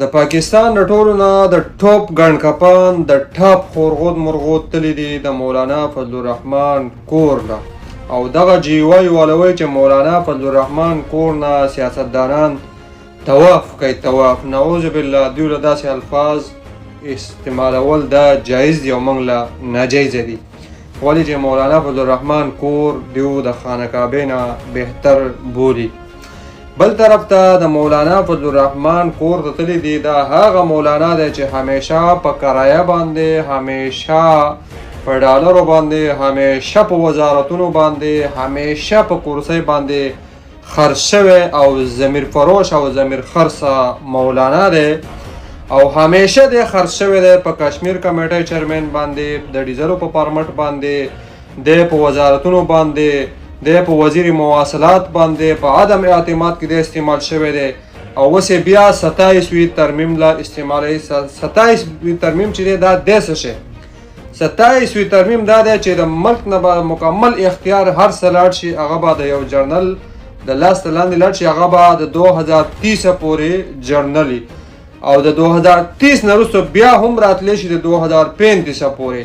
د پاکستان د ټولو نه د ټاپ ګڼ کپان د ټاپ خورغود مرغود تللی دي د مولانا فضل الرحمن کور نه، او دغه جیوای والوی چې مولانا فضل الرحمن کور نه سیاستدانان طواف کوي. طواف نعوذ بالله دوی له داسې الفاظ استعمالول دا جایز دي او موږ له ناجایزه دي، ولې چې مولانا فضل الرحمن کور دیو د خانه کعبې نه بهتر بولي. بل طرف ته د مولانا فضل الرحمن کور ته تللی دي دا هغه مولانا دی چې همیشه په کرایه باندې، همیشه په ډالرو باندې، همیشه په وزارتونو باندې، همیشه په کرسۍ باندې خرڅ شوی او ضمیر فروش او ضمیر خرڅه مولانا دی، او همیشه دی خرڅ شوی دی په کشمیر کمیټۍ چیرمن باندې، د ډیزلو په پرمټ باندې، دی په وزارتونو باندې، دی په وزیر مواصلات باندې، په عدم اعتماد کې دی استعمال شوی دی، او اوس بیا 27 ترمیم لا استعمالوي. 27 ترمیم چې دی دا دی څه شی؟ 27 ترمیم دا دی چې د ملک نه به مکمل اختیار هر څه لاړ شي، هغه به د یو جرنل د لاس ته لاندې لاړ شي، هغه به د 2030 پورې جرنلي، او د 2030 نه وروسته بیا هم راتلی شي د 2035 پورې.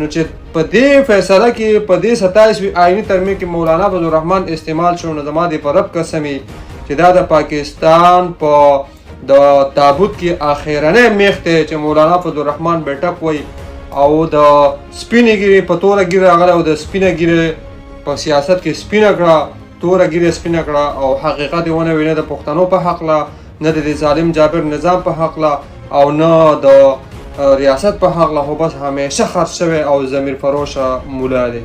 نو چې په دې فیصله کې په دې 27 آئینی ترمیم کې مولانا فضل الرحمن استعمال شو، نو زما د په رب قسمي چې دا د پاکستان په د تابوت کې اخرنی میخ دی چې مولانا فضل الرحمن بیټک وای، او د سپینې ګیرې په توره ګیره راغلی، او د سپینه ګیره په سیاست کې سپینه کړه، توره ګیره سپینه کړه، او حقیقت یې ونه وي، نه د پښتنو په حقله، نه د ظالم جابر نظام په حقله، او نه د ریاست په حقله، خو بس همیشه خرڅ شوی او ضمیر فروشه مولا دی.